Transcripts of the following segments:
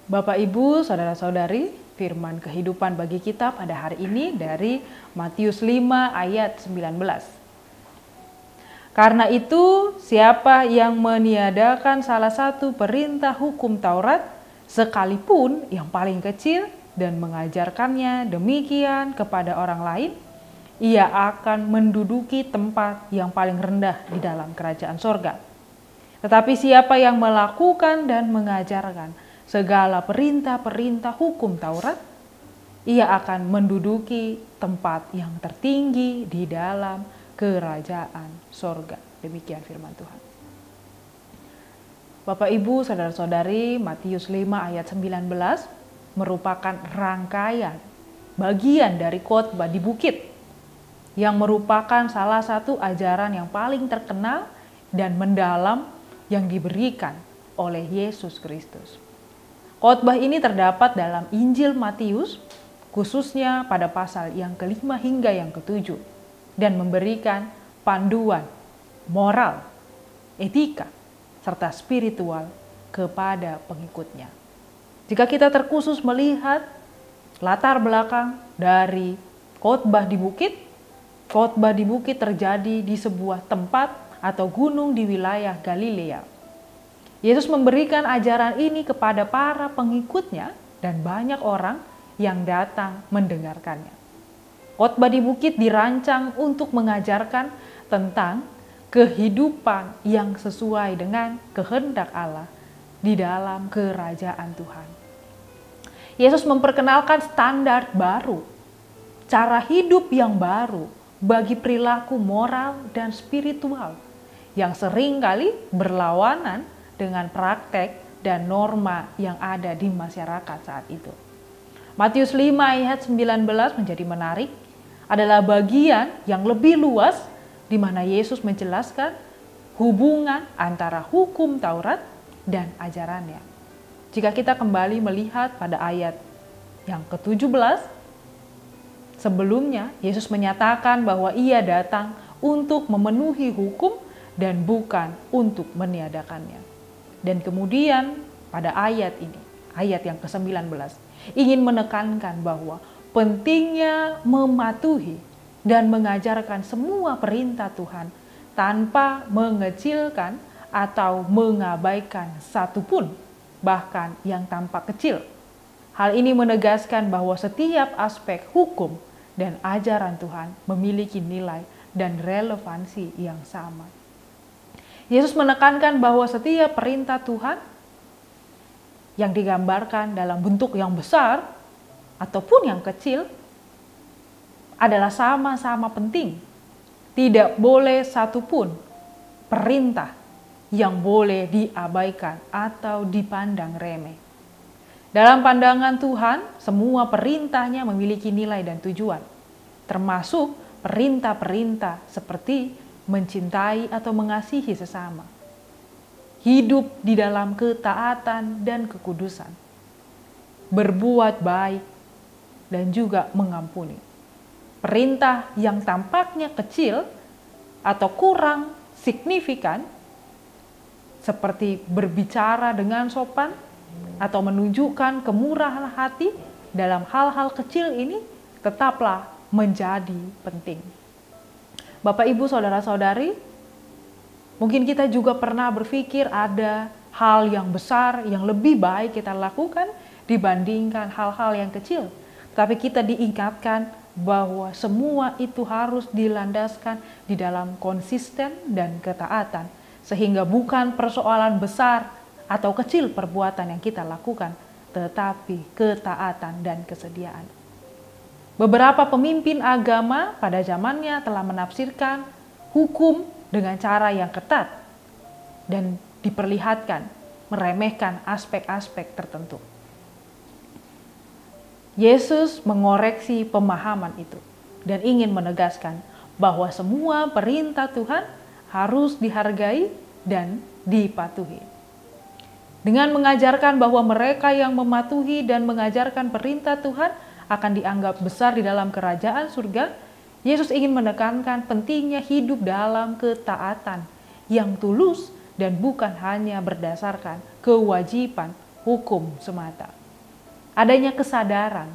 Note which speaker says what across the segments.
Speaker 1: Bapak, Ibu, Saudara-saudari, firman kehidupan bagi kita pada hari ini dari Matius 5 ayat 19. Karena itu, siapa yang meniadakan salah satu perintah hukum Taurat, sekalipun yang paling kecil, dan mengajarkannya demikian kepada orang lain, ia akan menduduki tempat yang paling rendah di dalam kerajaan sorga. Tetapi siapa yang melakukan dan mengajarkan segala perintah-perintah hukum Taurat, ia akan menduduki tempat yang tertinggi di dalam kerajaan sorga. Demikian firman Tuhan. Bapak, Ibu, Saudara-saudari, Matius 5 ayat 19 merupakan rangkaian bagian dari khotbah di bukit yang merupakan salah satu ajaran yang paling terkenal dan mendalam yang diberikan oleh Yesus Kristus. Khotbah ini terdapat dalam Injil Matius, khususnya pada pasal yang ke-5 hingga yang ke-7, dan memberikan panduan moral, etika, serta spiritual kepada pengikutnya. Jika kita terkhusus melihat latar belakang dari khotbah di bukit terjadi di sebuah tempat atau gunung di wilayah Galilea. Yesus memberikan ajaran ini kepada para pengikutnya dan banyak orang yang datang mendengarkannya. Khotbah di bukit dirancang untuk mengajarkan tentang kehidupan yang sesuai dengan kehendak Allah di dalam kerajaan Tuhan. Yesus memperkenalkan standar baru, cara hidup yang baru bagi perilaku moral dan spiritual yang seringkali berlawanan dengan praktek dan norma yang ada di masyarakat saat itu. Matius 5 ayat 19 menjadi menarik, adalah bagian yang lebih luas di mana Yesus menjelaskan hubungan antara hukum Taurat dan ajarannya. Jika kita kembali melihat pada ayat yang ke-17, sebelumnya Yesus menyatakan bahwa ia datang untuk memenuhi hukum dan bukan untuk meniadakannya. Dan kemudian pada ayat ini, ayat yang ke-19, ingin menekankan bahwa pentingnya mematuhi dan mengajarkan semua perintah Tuhan tanpa mengecilkan atau mengabaikan satupun, bahkan yang tampak kecil. Hal ini menegaskan bahwa setiap aspek hukum dan ajaran Tuhan memiliki nilai dan relevansi yang sama. Yesus menekankan bahwa setiap perintah Tuhan yang digambarkan dalam bentuk yang besar ataupun yang kecil adalah sama-sama penting. Tidak boleh satupun perintah yang boleh diabaikan atau dipandang remeh. Dalam pandangan Tuhan, semua perintahnya memiliki nilai dan tujuan, termasuk perintah-perintah seperti mencintai atau mengasihi sesama, hidup di dalam ketaatan dan kekudusan, berbuat baik, dan juga mengampuni. Perintah yang tampaknya kecil atau kurang signifikan, seperti berbicara dengan sopan atau menunjukkan kemurahan hati dalam hal-hal kecil ini, tetaplah menjadi penting. Bapak, Ibu, Saudara-saudari, mungkin kita juga pernah berpikir ada hal yang besar yang lebih baik kita lakukan dibandingkan hal-hal yang kecil. Tapi kita diingatkan bahwa semua itu harus dilandaskan di dalam konsisten dan ketaatan. Sehingga bukan persoalan besar atau kecil perbuatan yang kita lakukan, tetapi ketaatan dan kesediaan. Beberapa pemimpin agama pada zamannya telah menafsirkan hukum dengan cara yang ketat dan diperlihatkan meremehkan aspek-aspek tertentu. Yesus mengoreksi pemahaman itu dan ingin menegaskan bahwa semua perintah Tuhan harus dihargai dan dipatuhi. Dengan mengajarkan bahwa mereka yang mematuhi dan mengajarkan perintah Tuhan akan dianggap besar di dalam kerajaan surga, Yesus ingin menekankan pentingnya hidup dalam ketaatan yang tulus dan bukan hanya berdasarkan kewajiban hukum semata. Adanya kesadaran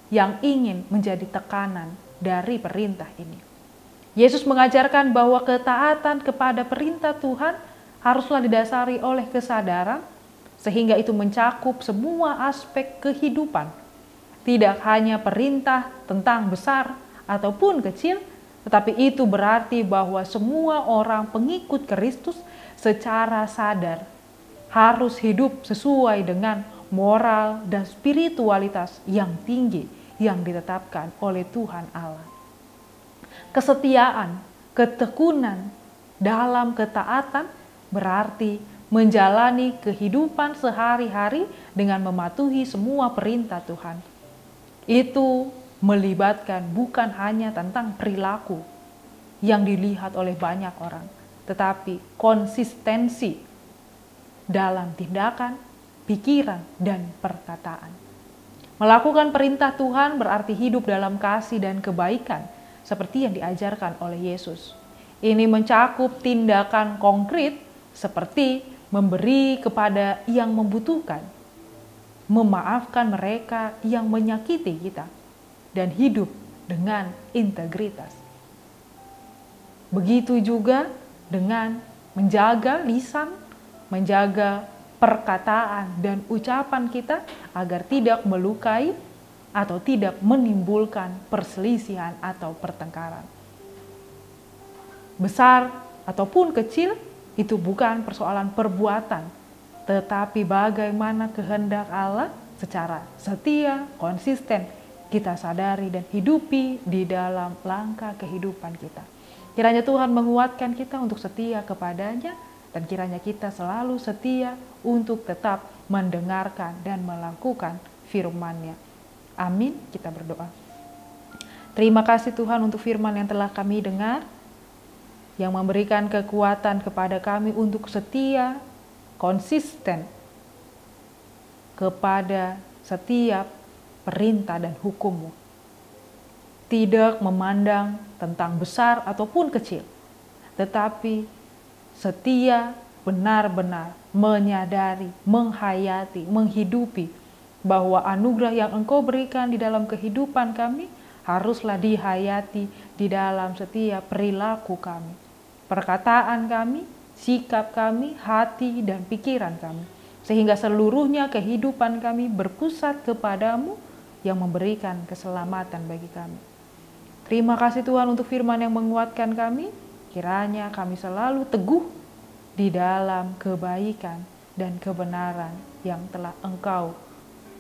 Speaker 1: yang ingin menjadi tekanan dari perintah ini. Yesus mengajarkan bahwa ketaatan kepada perintah Tuhan haruslah didasari oleh kesadaran, sehingga itu mencakup semua aspek kehidupan. Tidak hanya perintah tentang besar ataupun kecil, tetapi itu berarti bahwa semua orang pengikut Kristus secara sadar harus hidup sesuai dengan moral dan spiritualitas yang tinggi yang ditetapkan oleh Tuhan Allah. Kesetiaan, ketekunan dalam ketaatan berarti menjalani kehidupan sehari-hari dengan mematuhi semua perintah Tuhan. Itu melibatkan bukan hanya tentang perilaku yang dilihat oleh banyak orang, tetapi konsistensi dalam tindakan, pikiran, dan perkataan. Melakukan perintah Tuhan berarti hidup dalam kasih dan kebaikan, seperti yang diajarkan oleh Yesus. Ini mencakup tindakan konkret seperti memberi kepada yang membutuhkan, memaafkan mereka yang menyakiti kita, dan hidup dengan integritas. Begitu juga dengan menjaga lisan, menjaga perkataan dan ucapan kita agar tidak melukai atau tidak menimbulkan perselisihan atau pertengkaran. Besar ataupun kecil itu bukan persoalan perbuatan, tetapi bagaimana kehendak Allah secara setia, konsisten kita sadari dan hidupi di dalam langkah kehidupan kita. Kiranya Tuhan menguatkan kita untuk setia kepadanya, dan kiranya kita selalu setia untuk tetap mendengarkan dan melakukan firman-Nya. Amin. Kita berdoa. Terima kasih Tuhan untuk firman yang telah kami dengar, yang memberikan kekuatan kepada kami untuk setia, konsisten kepada setiap perintah dan hukum-Mu. Tidak memandang tentang besar ataupun kecil, tetapi setia benar-benar menyadari, menghayati, menghidupi bahwa anugerah yang Engkau berikan di dalam kehidupan kami haruslah dihayati di dalam setiap perilaku kami, perkataan kami, sikap kami, hati dan pikiran kami, sehingga seluruhnya kehidupan kami berpusat kepadamu yang memberikan keselamatan bagi kami. Terima kasih Tuhan untuk firman yang menguatkan kami. Kiranya kami selalu teguh di dalam kebaikan dan kebenaran yang telah Engkau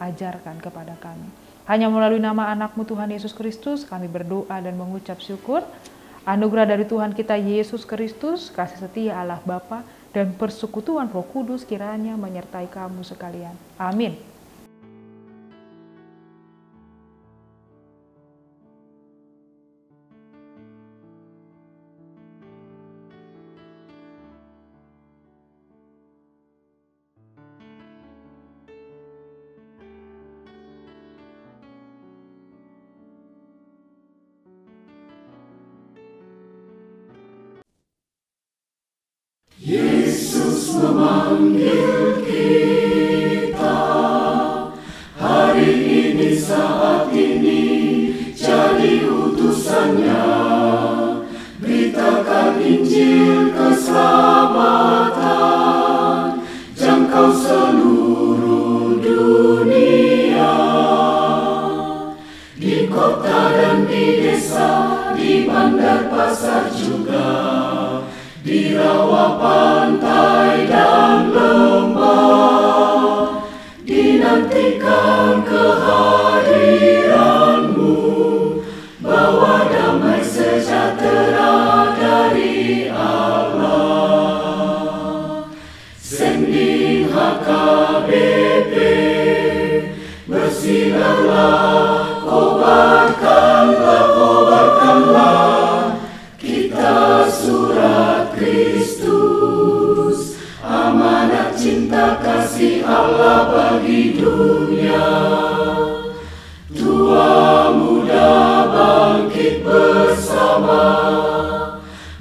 Speaker 1: ajarkan kepada kami. Hanya melalui nama anak-Mu Tuhan Yesus Kristus kami berdoa dan mengucap syukur. Anugerah dari Tuhan kita Yesus Kristus, kasih setia Allah Bapa, dan persekutuan Roh Kudus kiranya menyertai kamu sekalian. Amin.
Speaker 2: Yesus memanggil kita hari ini, saat ini, jadi utusannya. Beritakan Injil keselamatan, jangkau seluruh dunia. Di kota dan di desa, di bandar pasar juga, di rawa pantai dan lembah, dinantikan kehadiran-Mu, bawa damai sejahtera dari Allah. Sending HKBP, bersinarlah, kobarkanlah, kita surat Kristus, amanat cinta kasih Allah bagi dunia. Tua muda bangkit bersama,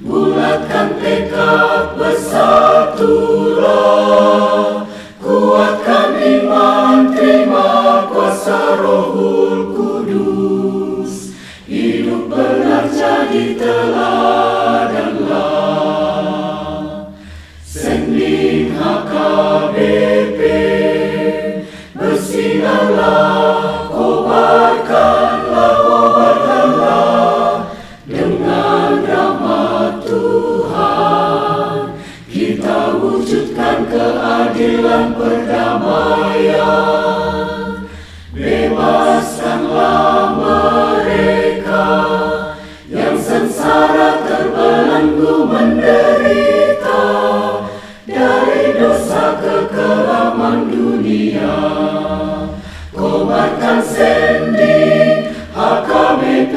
Speaker 2: bulatkan tekad, bersatulah, kuatkan iman keadilan perdamaian. Bebaskanlah mereka yang sengsara terbelenggu menderita dari dosa kekelaman dunia. Kobarkan sendi HKBP,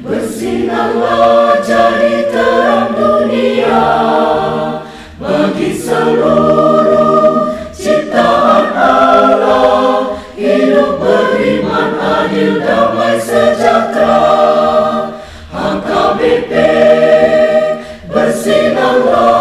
Speaker 2: bersinarlah jadi terang dunia bagi seluruh ciptaan Allah, hidup beriman, adil, damai, sejahtera. HKBP, bersinarlah